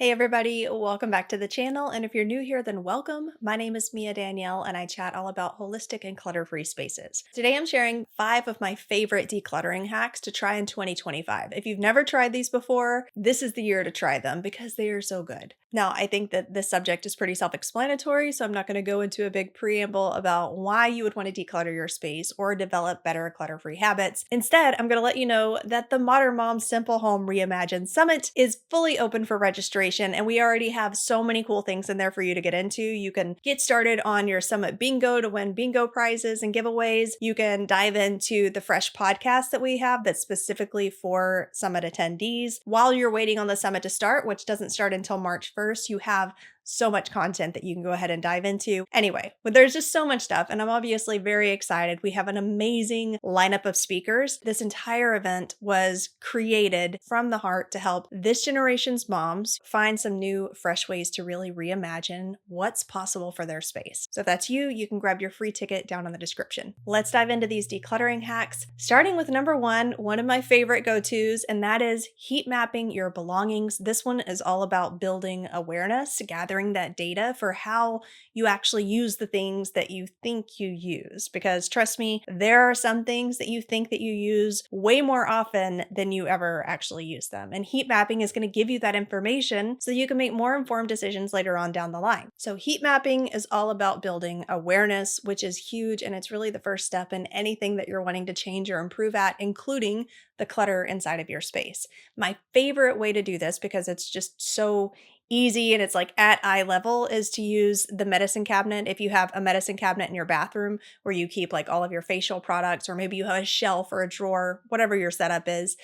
Hey everybody, welcome back to the channel. And if you're new here, then welcome. My name is Danielle, and I chat all about holistic and clutter-free spaces. Today I'm sharing 5 of my favorite decluttering hacks to try in 2025. If you've never tried these before, this is the year to try them because they are so good. Now, I think that this subject is pretty self-explanatory, so I'm not going to go into a big preamble about why you would want to declutter your space or develop better clutter-free habits. Instead, I'm going to let you know that the Modern Mom Simple Home Reimagined Summit is fully open for registration, and we already have so many cool things in there for you to get into. You can get started on your Summit Bingo to win bingo prizes and giveaways. You can dive into the fresh podcast that we have that's specifically for Summit attendees. While you're waiting on the Summit to start, which doesn't start until March 1st, you have so much content that you can go ahead and dive into. Anyway, but there's just so much stuff, and I'm obviously very excited. We have an amazing lineup of speakers. This entire event was created from the heart to help this generation's moms find some new, fresh ways to really reimagine what's possible for their space. So if that's you, you can grab your free ticket down in the description. Let's dive into these decluttering hacks, starting with number one of my favorite go-tos, and that is heat mapping your belongings. This one is all about building awareness, gathering that data for how you actually use the things that you think you use. Because trust me, there are some things that you think that you use way more often than you ever actually use them. And heat mapping is going to give you that information so you can make more informed decisions later on down the line. So heat mapping is all about building awareness, which is huge. And it's really the first step in anything that you're wanting to change or improve at, including the clutter inside of your space. My favorite way to do this, because it's just so easy and it's like at eye level, is to use the medicine cabinet. If you have a medicine cabinet in your bathroom where you keep like all of your facial products, or maybe you have a shelf or a drawer, whatever your setup is,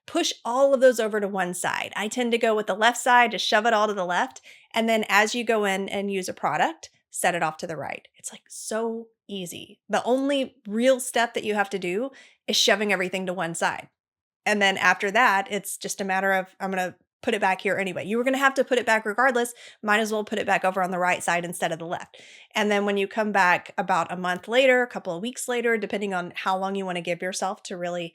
push all of those over to one side. I tend to go with the left side, just shove it all to the left. And then as you go in and use a product, set it off to the right. It's like so easy. The only real step that you have to do is shoving everything to one side. And then after that, it's just a matter of, I'm going to put it back here anyway. You were going to have to put it back regardless. Might as well put it back over on the right side instead of the left. And then when you come back about a month later, a couple of weeks later, depending on how long you want to give yourself to really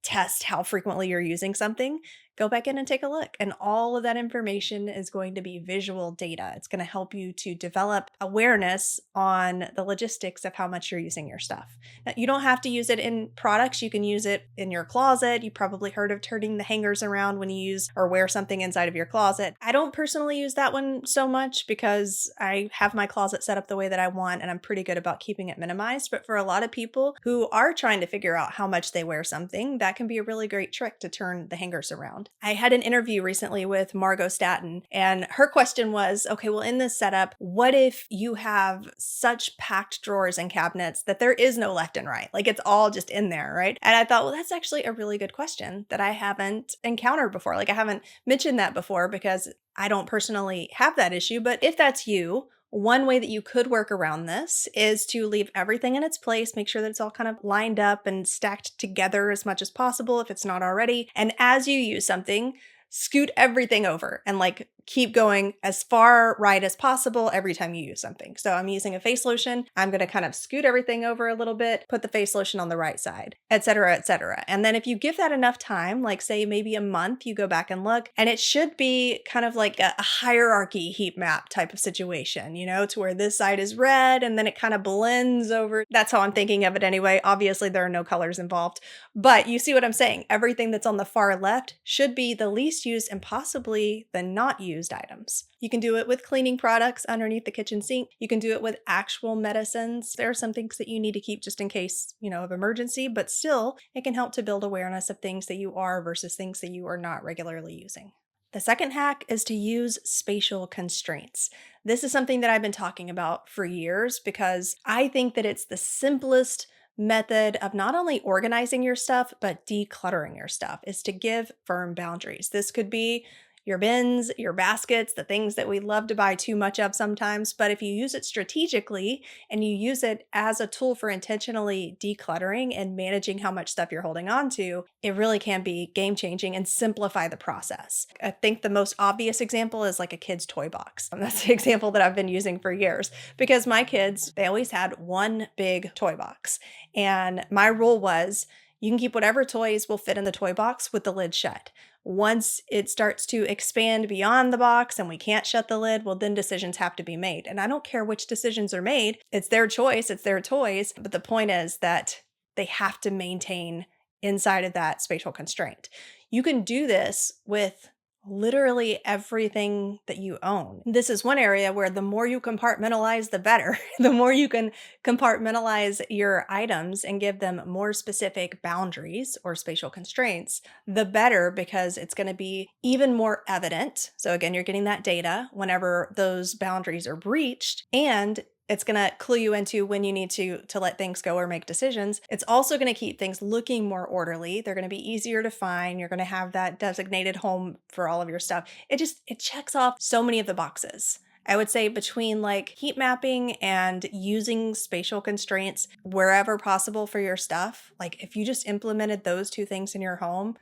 test how frequently you're using something, go back in and take a look. And all of that information is going to be visual data. It's going to help you to develop awareness on the logistics of how much you're using your stuff. Now, you don't have to use it in products. You can use it in your closet. You probably heard of turning the hangers around when you use or wear something inside of your closet. I don't personally use that one so much because I have my closet set up the way that I want, and I'm pretty good about keeping it minimized. But for a lot of people who are trying to figure out how much they wear something, that can be a really great trick to turn the hangers around. I had an interview recently with Margot Staten, and her question was, okay, well, in this setup, what if you have such packed drawers and cabinets that there is no left and right? Like it's all just in there, right? And I thought, well, that's actually a really good question that I haven't encountered before. Like I haven't mentioned that before because I don't personally have that issue. But if that's you, one way that you could work around this is to leave everything in its place, make sure that it's all kind of lined up and stacked together as much as possible if it's not already. And as you use something, scoot everything over and like keep going as far right as possible every time you use something. So I'm using a face lotion. I'm going to kind of scoot everything over a little bit, put the face lotion on the right side, et cetera, et cetera. And then if you give that enough time, like say maybe a month, you go back and look, and it should be kind of like a hierarchy heat map type of situation, you know, to where this side is red and then it kind of blends over. That's how I'm thinking of it anyway. Obviously, there are no colors involved, but you see what I'm saying? Everything that's on the far left should be the least used and possibly the not used items. You can do it with cleaning products underneath the kitchen sink. You can do it with actual medicines. There are some things that you need to keep just in case, you know, of emergency, but still it can help to build awareness of things that you are versus things that you are not regularly using. The second hack is to use spatial constraints. This is something that I've been talking about for years because I think that it's the simplest method of not only organizing your stuff, but decluttering your stuff, is to give firm boundaries. This could be your bins, your baskets, the things that we love to buy too much of sometimes. But if you use it strategically and you use it as a tool for intentionally decluttering and managing how much stuff you're holding on to, it really can be game changing and simplify the process. I think the most obvious example is like a kid's toy box. And that's the example that I've been using for years because my kids, they always had one big toy box. And my rule was, You can keep whatever toys will fit in the toy box with the lid shut. Once it starts to expand beyond the box and we can't shut the lid, well, then decisions have to be made. And I don't care which decisions are made. It's their choice, it's their toys. But the point is that they have to maintain inside of that spatial constraint. You can do this with literally everything that you own. This is one area where the more you compartmentalize, the better. The more you can compartmentalize your items and give them more specific boundaries or spatial constraints, the better, because it's going to be even more evident. So again, you're getting that data whenever those boundaries are breached, and it's going to clue you into when you need to let things go or make decisions. It's also going to keep things looking more orderly. They're going to be easier to find. You're going to have that designated home for all of your stuff. It checks off so many of the boxes. I would say between like heat mapping and using spatial constraints wherever possible for your stuff, like if you just implemented those two things in your home,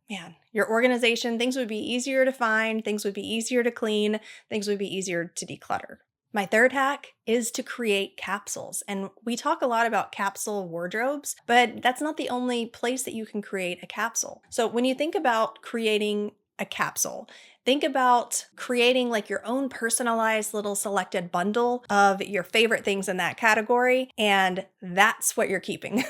man, your organization, things would be easier to find, things would be easier to clean, things would be easier to declutter. My third hack is to create capsules. And we talk a lot about capsule wardrobes, but that's not the only place that you can create a capsule. So when you think about creating a capsule, think about creating like your own personalized little selected bundle of your favorite things in that category, and that's what you're keeping.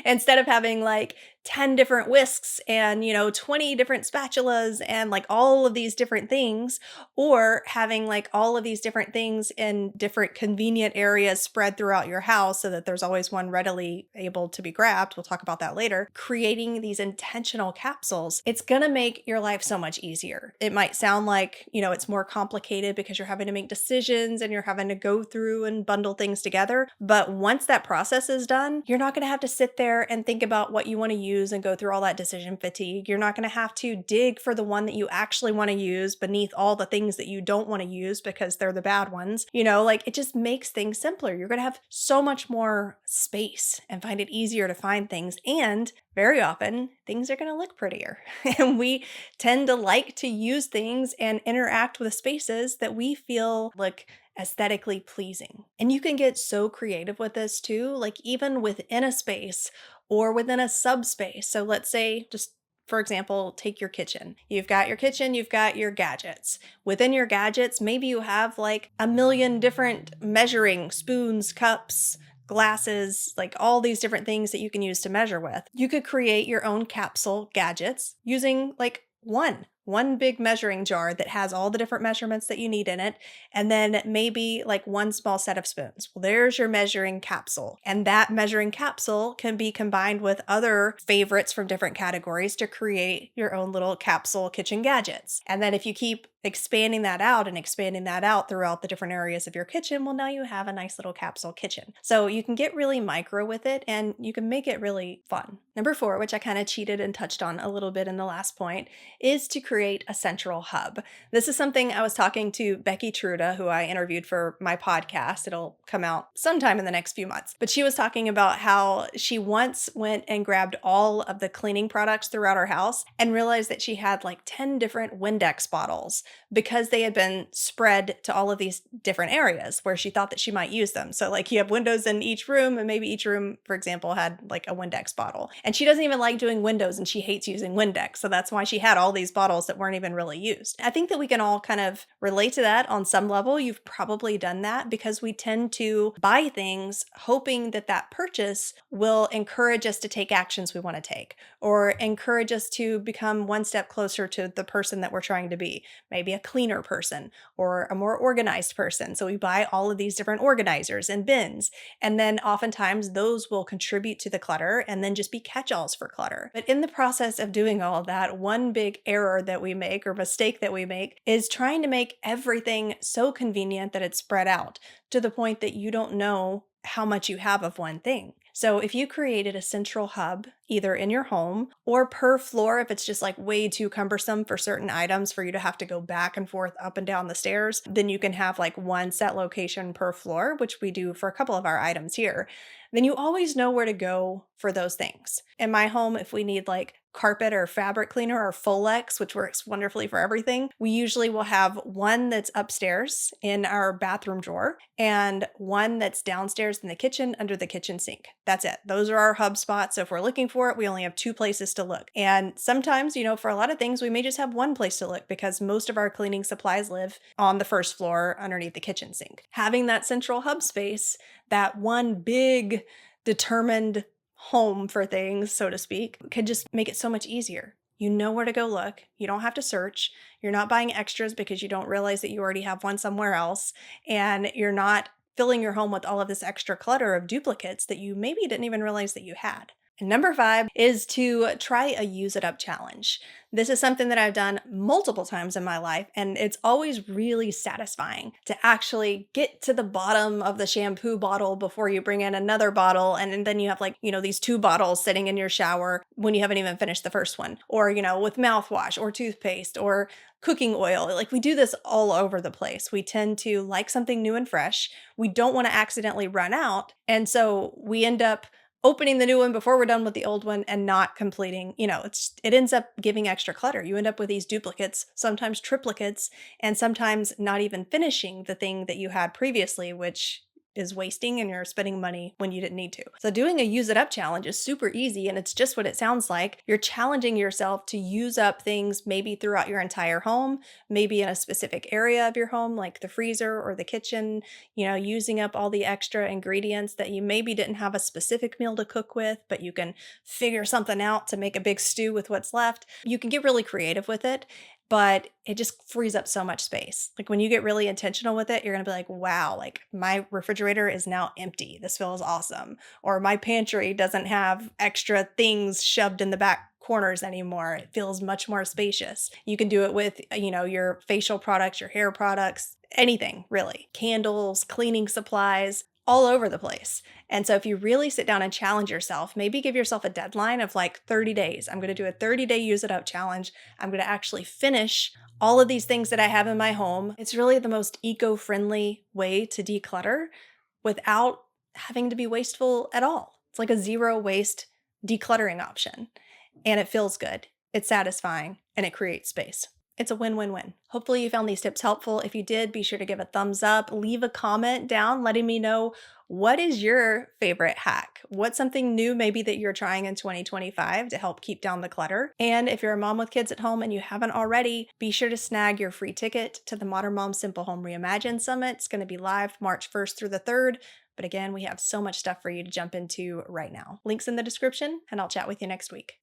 Instead of having like 10 different whisks and 20 different spatulas and like all of these different things, or having like all of these different things in different convenient areas spread throughout your house so that there's always one readily able to be grabbed. We'll talk about that later. Creating these intentional capsules, it's gonna make your life so much easier. It might sound like it's more complicated because you're having to make decisions and you're having to go through and bundle things together, but once that process is done, you're not going to have to sit there and think about what you want to use and go through all that decision fatigue. You're not going to have to dig for the one that you actually want to use beneath all the things that you don't want to use because they're the bad ones. Like it just makes things simpler. You're going to have so much more space and find it easier to find things. And very often things are going to look prettier. And we tend to like to use things and interact with spaces that we feel look aesthetically pleasing. And you can get so creative with this too, like even within a space or within a subspace. So let's say, just for example, take your kitchen. You've got your kitchen, you've got your gadgets. Within your gadgets, maybe you have like a million different measuring spoons, cups, glasses, like all these different things that you can use to measure with. You could create your own capsule gadgets using like one big measuring jar that has all the different measurements that you need in it, and then maybe like one small set of spoons. Well, there's your measuring capsule. And that measuring capsule can be combined with other favorites from different categories to create your own little capsule kitchen gadgets. And then if you keep expanding that out throughout the different areas of your kitchen, well, now you have a nice little capsule kitchen. So you can get really micro with it and you can make it really fun. Number 4, which I kind of cheated and touched on a little bit in the last point, is to create a central hub. This is something I was talking to Becky Truda, who I interviewed for my podcast. It'll come out sometime in the next few months. But she was talking about how she once went and grabbed all of the cleaning products throughout her house and realized that she had like 10 different Windex bottles because they had been spread to all of these different areas where she thought that she might use them. So like you have windows in each room, and maybe each room, for example, had like a Windex bottle. And she doesn't even like doing windows and she hates using Windex. So that's why she had all these bottles that weren't even really used. I think that we can all kind of relate to that on some level. You've probably done that because we tend to buy things hoping that that purchase will encourage us to take actions we want to take, or encourage us to become one step closer to the person that we're trying to be. Maybe a cleaner person or a more organized person. So we buy all of these different organizers and bins. And then oftentimes those will contribute to the clutter and then just be catch-alls for clutter. But in the process of doing all of that, one big error that we make or mistake that we make is trying to make everything so convenient that it's spread out to the point that you don't know how much you have of one thing. So if you created a central hub, either in your home or per floor, if it's just like way too cumbersome for certain items for you to have to go back and forth up and down the stairs, then you can have like one set location per floor, which we do for a couple of our items here. then you always know where to go for those things. In my home, if we need like carpet or fabric cleaner or Folex, which works wonderfully for everything, we usually will have one that's upstairs in our bathroom drawer and one that's downstairs in the kitchen under the kitchen sink. That's it. Those are our hub spots. So if we're looking for it, we only have two places to look. And sometimes, for a lot of things, we may just have one place to look because most of our cleaning supplies live on the first floor underneath the kitchen sink. Having that central hub space, that one big determined home for things, so to speak, can just make it so much easier. You know where to go look. You don't have to search. You're not buying extras because you don't realize that you already have one somewhere else. And you're not filling your home with all of this extra clutter of duplicates that you maybe didn't even realize that you had. And number 5 is to try a use it up challenge. This is something that I've done multiple times in my life, and it's always really satisfying to actually get to the bottom of the shampoo bottle before you bring in another bottle. And then you have these 2 bottles sitting in your shower when you haven't even finished the first one, or, with mouthwash or toothpaste or cooking oil. Like, we do this all over the place. We tend to like something new and fresh. We don't want to accidentally run out. And so we end up opening the new one before we're done with the old one and not completing, it ends up giving extra clutter. You end up with these duplicates, sometimes triplicates, and sometimes not even finishing the thing that you had previously, which is wasting and you're spending money when you didn't need to. So doing a use it up challenge is super easy, and it's just what it sounds like. You're challenging yourself to use up things maybe throughout your entire home, maybe in a specific area of your home, like the freezer or the kitchen, using up all the extra ingredients that you maybe didn't have a specific meal to cook with, but you can figure something out to make a big stew with what's left. You can get really creative with it, but it just frees up so much space. Like, when you get really intentional with it, you're going to be like, wow, like, my refrigerator is now empty. This feels awesome. Or my pantry doesn't have extra things shoved in the back corners anymore. It feels much more spacious. You can do it with, your facial products, your hair products, anything really. Candles, cleaning supplies, all over the place. And so if you really sit down and challenge yourself, maybe give yourself a deadline of like 30 days. I'm going to do a 30-day use it up challenge. I'm going to actually finish all of these things that I have in my home. It's really the most eco-friendly way to declutter without having to be wasteful at all. It's like a zero waste decluttering option. And it feels good. It's satisfying, and it creates space. It's a win-win-win. Hopefully you found these tips helpful. If you did, be sure to give a thumbs up, leave a comment down letting me know, what is your favorite hack? What's something new maybe that you're trying in 2025 to help keep down the clutter? And if you're a mom with kids at home and you haven't already, be sure to snag your free ticket to the Modern Mom Simple Home Reimagine Summit. It's going to be live March 1st through the 3rd. But again, we have so much stuff for you to jump into right now. Links in the description, and I'll chat with you next week.